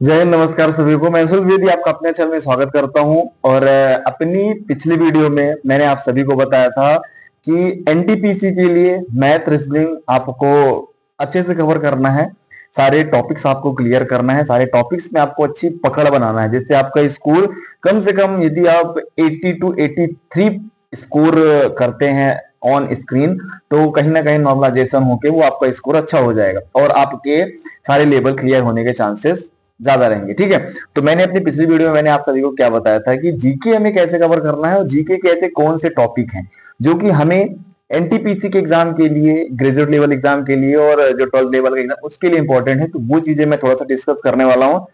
जय हिंद, नमस्कार सभी को। मैं अंशुल द्विवेदी आपका अपने चैनल में स्वागत करता हूं। और अपनी पिछली वीडियो में मैंने आप सभी को बताया था कि एनटीपीसी के लिए मैथ रीजनिंग आपको अच्छे से कवर करना है, सारे टॉपिक्स आपको क्लियर करना है, सारे टॉपिक्स में आपको अच्छी पकड़ बनाना है, जिससे आपका स्कोर कम से कम, यदि आप 80 to 83 स्कोर करते हैं ऑन स्क्रीन, तो कहीं ना कहीं नॉर्मलाइजेशन होके वो आपका स्कोर अच्छा हो जाएगा और आपके सारे लेवल क्लियर होने के चांसेस ज्यादा रहेंगे। ठीक है, तो मैंने अपनी पिछली वीडियो में मैंने आप सभी को क्या बताया था कि जीके हमें कैसे कवर करना है और जीके के ऐसे कौन से टॉपिक हैं जो कि हमें एनटीपीसी के एग्जाम के लिए, ग्रेजुएट लेवल एग्जाम के लिए और जो 12th लेवल का एग्जाम उसके लिए इंपॉर्टेंट है। तो वो चीजें मैं थोड़ा सा डिस्कस करने वाला हूँ।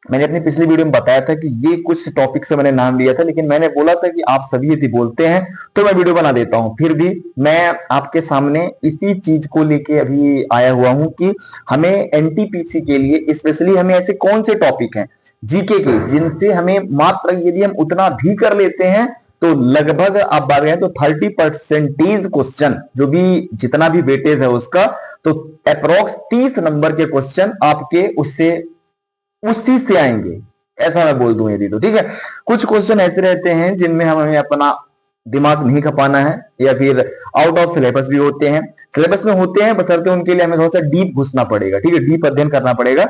मैंने अपनी पिछली वीडियो में बताया था कि ये कुछ टॉपिक से मैंने नाम लिया था, लेकिन मैंने बोला था कि आप सभी यदि बोलते हैं तो मैं वीडियो बना देता हूं। फिर भी मैं आपके सामने इसी चीज को लेके अभी आया हुआ हूं कि हमें एनटीपीसी के लिए स्पेशली हमें ऐसे कौन से टॉपिक हैं जीके के जिनसे हमें मात्र, यदि हम उतना भी कर लेते हैं तो लगभग आप बात करें तो 30% क्वेश्चन, जो भी जितना भी वेटेज है उसका, तो अप्रोक्स 30 नंबर के क्वेश्चन आपके उससे उसी से आएंगे, ऐसा मैं बोल दूं यदि। तो ठीक है, कुछ क्वेश्चन ऐसे रहते हैं जिनमें हमें अपना दिमाग नहीं खपाना है या फिर आउट ऑफ सिलेबस भी होते हैं, सिलेबस में होते हैं, बशर्ते उनके लिए हमें थोड़ा सा डीप घुसना पड़ेगा। ठीक है, डीप अध्ययन करना पड़ेगा,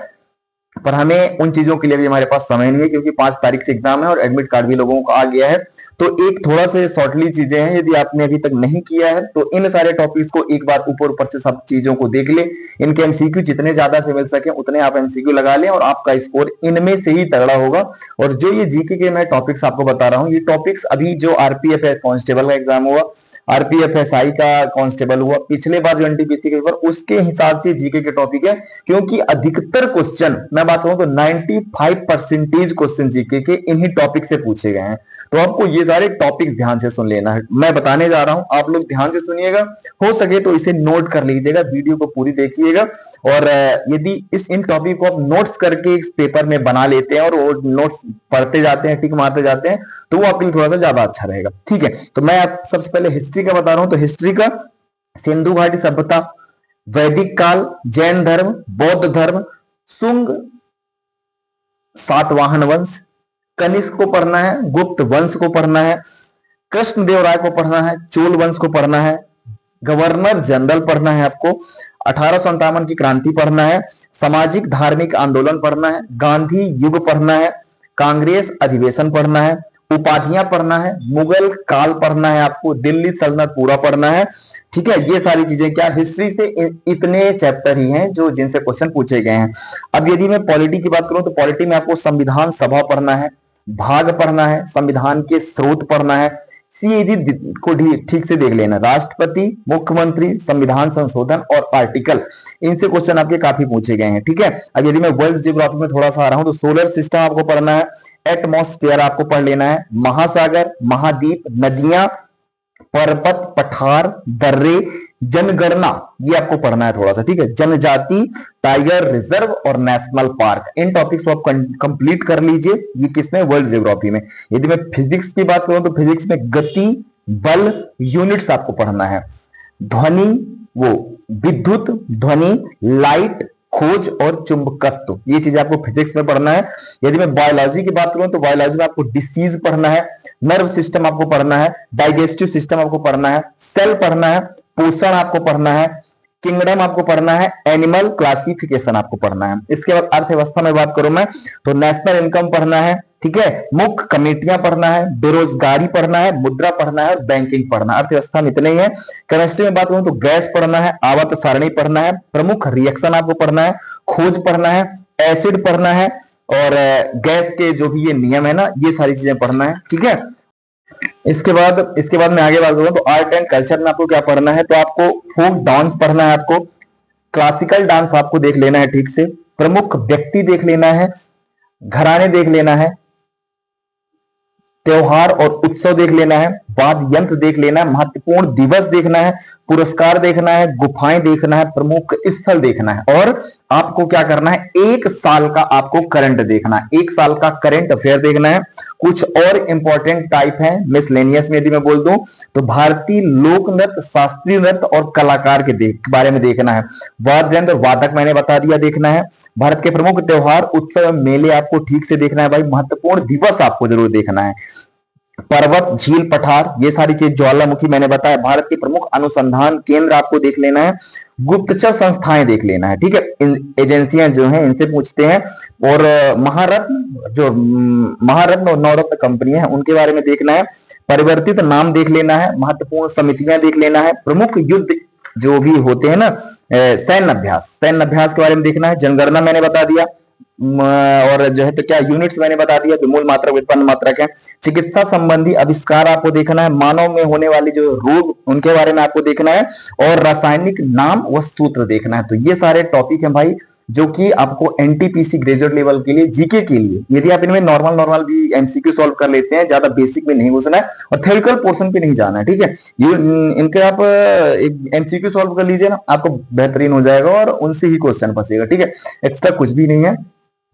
पर हमें उन चीजों के लिए भी हमारे पास समय नहीं है, क्योंकि 5 तारीख से एग्जाम है और एडमिट कार्ड भी लोगों को आ गया है। तो एक थोड़ा से शॉर्टली चीजें हैं, यदि आपने अभी तक नहीं किया है तो इन सारे टॉपिक्स को एक बार ऊपर ऊपर से सब चीजों को देख ले। इनके एमसीक्यू जितने ज्यादा से मिल सके उतने आप एमसीक्यू लगा लें और आपका स्कोर इनमें से ही तगड़ा होगा। और जो ये जीके के मैं टॉपिक्स आपको बता रहा हूँ, ये टॉपिक्स अभी जो आरपीएफ कांस्टेबल का एग्जाम हुआ, आरपीएफएसआई का कांस्टेबल हुआ, पिछले बार जो एनटीपीसी के पेपर, उसके हिसाब से जीके के टॉपिक है। क्योंकि अधिकतर क्वेश्चन, मैं बात करूं तो 95% क्वेश्चन जीके के इन्हीं टॉपिक से पूछे गए हैं। तो आपको ये सारे टॉपिक ध्यान से सुन लेना है, मैं बताने जा रहा हूं, आप लोग ध्यान से सुनिएगा, हो सके तो इसे नोट कर लीजिएगा, वीडियो को पूरी देखिएगा। और यदि इन टॉपिक को आप नोट्स करके इस पेपर में बना लेते हैं और वो नोट्स पढ़ते जाते हैं, टिक मारते जाते हैं, तो वो आपके लिए थोड़ा सा ज्यादा अच्छा रहेगा। ठीक है, तो मैं आप सबसे पहले हिस्ट्री का बता रहा हूं। तो हिस्ट्री का सिंधु घाटी सभ्यता, वैदिक काल, जैन धर्म, बौद्ध धर्म, सुंग सातवाहन वंश, कनिष्क को पढ़ना है, गुप्त वंश को पढ़ना है, कृष्णदेवराय को पढ़ना है, चोल वंश को पढ़ना है, गवर्नर जनरल पढ़ना है आपको, 1857 की क्रांति पढ़ना है, सामाजिक धार्मिक आंदोलन पढ़ना है, गांधी युग पढ़ना है, कांग्रेस अधिवेशन पढ़ना है, उपाधियां पढ़ना है, मुगल काल पढ़ना है आपको, दिल्ली सल्तनत पूरा पढ़ना है। ठीक है, ये सारी चीजें क्या हिस्ट्री से इतने चैप्टर ही हैं जो जिनसे क्वेश्चन पूछे गए हैं। अब यदि मैं पॉलिटी की बात करूं तो पॉलिटी में आपको संविधान सभा पढ़ना है, भाग पढ़ना है, संविधान के स्रोत पढ़ना है, सीएजी को ठीक से देख लेना, राष्ट्रपति, मुख्यमंत्री, संविधान संशोधन और आर्टिकल, इनसे क्वेश्चन आपके काफी पूछे गए हैं। ठीक है, अब यदि मैं वर्ल्ड जियोग्राफी में थोड़ा सा आ रहा हूं तो सोलर सिस्टम आपको पढ़ना है, एटमॉस्फेयर आपको पढ़ लेना है, महासागर, महाद्वीप, नदियां, पर्वत, पठार, दर्रे, जनगणना, ये आपको पढ़ना है थोड़ा सा। ठीक है, जनजाति, टाइगर रिजर्व और नेशनल पार्क, इन टॉपिक्स को आप कंप्लीट कर लीजिए। ये किसमें? वर्ल्ड ज्योग्राफी में। यदि मैं फिजिक्स की बात करूं तो फिजिक्स में गति, बल, यूनिट्स आपको पढ़ना है, ध्वनि, वो विद्युत, ध्वनि, लाइट, खोज और चुंबकत्व, ये चीजें आपको फिजिक्स में पढ़ना है। यदि मैं बायोलॉजी की बात करूं तो बायोलॉजी में आपको डिसीज पढ़ना है, नर्व सिस्टम आपको पढ़ना है, डाइजेस्टिव सिस्टम आपको पढ़ना है, सेल पढ़ना है, पोषण आपको पढ़ना है, किंगडम आपको पढ़ना है, एनिमल क्लासिफिकेशन आपको पढ़ना है। इसके बाद अर्थव्यवस्था में बात करूं मैं तो नेशनल इनकम पढ़ना है, ठीक है, मुख्य कमेटियां पढ़ना है, बेरोजगारी पढ़ना है, मुद्रा पढ़ना है और बैंकिंग पढ़ना है। अर्थव्यवस्था में इतने ही है। केमिस्ट्री में बात करूं तो गैस पढ़ना है, आवर्त सारणी पढ़ना है, प्रमुख रिएक्शन आपको पढ़ना है, खोज पढ़ना है, एसिड पढ़ना है और गैस के जो भी ये नियम है ना, ये सारी चीजें पढ़ना है। ठीक है, इसके बाद मैं आगे बात करूं तो आर्ट एंड कल्चर में आपको क्या पढ़ना है, तो आपको फोक डांस पढ़ना है, आपको क्लासिकल डांस आपको देख लेना है ठीक से, प्रमुख व्यक्ति देख लेना है, घराने देख लेना है, त्योहार और उत्सव देख लेना है, वाद्य यंत्र देख लेना है, महत्वपूर्ण दिवस देखना है, पुरस्कार देखना है, गुफाएं देखना है, प्रमुख स्थल देखना है, और आपको क्या करना है, 1 साल का आपको करंट देखना है, 1 साल का करंट अफेयर देखना है। कुछ और इंपॉर्टेंट टाइप है मिसलेनियस में, यदि मैं बोल दूं तो भारतीय लोक नृत्य, शास्त्रीय नृत्य और कलाकार के बारे में देखना है। वाद्य यंत्र, वादक मैंने बता दिया, देखना है। भारत के प्रमुख त्योहार, उत्सव, मेले आपको ठीक से देखना है भाई। महत्वपूर्ण दिवस आपको जरूर देखना है। पर्वत, झील, पठार, ये सारी चीज, ज्वालामुखी मैंने बताया। भारत के प्रमुख अनुसंधान केंद्र आपको देख लेना है। गुप्तचर संस्थाएं देख लेना है, ठीक है, इन एजेंसियां जो हैं इनसे पूछते हैं। और महारत्न और नवरत्न कंपनियां हैं उनके बारे में देखना है। परिवर्तित नाम देख लेना है। महत्वपूर्ण समितियां देख लेना है। प्रमुख युद्ध जो भी होते हैं ना, सैन्य अभ्यास के बारे में देखना है। जनगणना मैंने बता दिया, और जो है तो क्या यूनिट्स मैंने बता दिया, मूल मात्रक, व्युत्पन्न मात्रक है। चिकित्सा संबंधी आविष्कार आपको देखना है। मानव में होने वाली जो रोग उनके बारे में आपको देखना है, और रासायनिक नाम व सूत्र देखना है। तो ये सारे टॉपिक हैं भाई जो कि आपको एनटीपीसी ग्रेजुएट लेवल के लिए, जीके के लिए, यदि आप इनमें नॉर्मल भी एमसीक्यू सॉल्व कर लेते हैं, ज्यादा बेसिक में नहीं घुसना है और थ्योरिटिकल पोर्शन पे नहीं जाना है, ठीक है। ये इनके आप एक एमसीक्यू सॉल्व कर लीजिए ना, आपको बेहतरीन हो जाएगा और उनसे ही क्वेश्चन फंसेगा, ठीक है। एक्स्ट्रा कुछ भी नहीं है।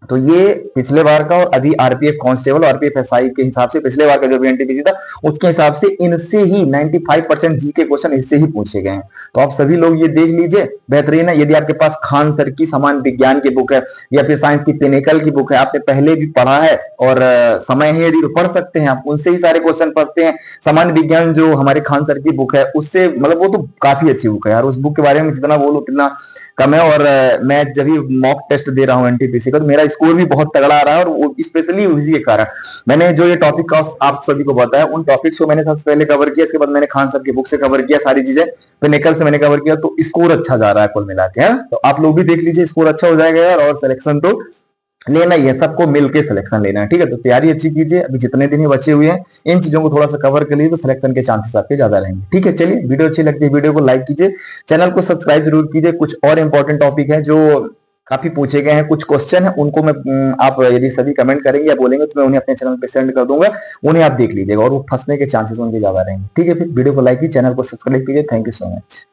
तो ये पिछले बार का और अभी आरपीएफ कांस्टेबल, आरपीएफ एसआई के हिसाब से पिछले बार का जो भी एनटीपीसी था उसके हिसाब से इनसे ही 95% जी के क्वेश्चन इससे ही पूछे गए हैं। तो आप सभी लोग ये देख लीजिए, बेहतरीन है। यदि आपके पास खान सर की सामान्य विज्ञान की बुक है या फिर साइंस की पिनेकल की बुक है, आपने पहले भी पढ़ा है और समय है यदि तो पढ़ सकते हैं, आप उनसे ही सारे क्वेश्चन पढ़ते हैं। सामान्य विज्ञान जो हमारे खान सर की बुक है उससे, मतलब वो तो काफी अच्छी बुक है यार, उस बुक के बारे में जितना बोलो उतना कम है। और मैं जब भी मॉक टेस्ट दे रहा हूँ एनटीपीसी का, तो मेरा स्कोर भी बहुत तगड़ा आ रहा है, और स्पेशली उसी के कारण मैंने जो ये टॉपिक का आप सभी को बताया, उन टॉपिक्स को मैंने सबसे पहले कवर किया, इसके बाद मैंने खान सर की बुक से कवर किया सारी चीजें, पिनेकल से मैंने कवर किया, तो स्कोर अच्छा जा रहा है कुल मिला के। तो आप लोग भी देख लीजिए, स्कोर अच्छा हो जाएगा यार, और सिलेक्शन तो लेना ही है, सबको मिलके सिलेक्शन लेना है, ठीक है। तो तैयारी अच्छी कीजिए, अभी जितने दिन ही बचे हुए हैं इन चीजों को थोड़ा सा कवर कर लीजिए, तो सिलेक्शन के चांसेस आपके ज्यादा रहेंगे, ठीक है। चलिए, वीडियो अच्छी लगती है वीडियो को लाइक कीजिए, चैनल को सब्सक्राइब जरूर कीजिए। कुछ और इंपॉर्टेंट टॉपिक है जो काफी पूछे गए हैं, कुछ क्वेश्चन है उनको मैं आप यदि सभी कमेंट करेंगे या बोलेंगे तो मैं उन्हें अपने चैनल पे सेंड कर दूंगा, उन्हें आप देख लीजिएगा, और वो फंसने के चांसेस उनके ज्यादा रहेंगे, ठीक है। फिर वीडियो को लाइक कीजिए, चैनल को सब्सक्राइब कीजिए। Thank you so much.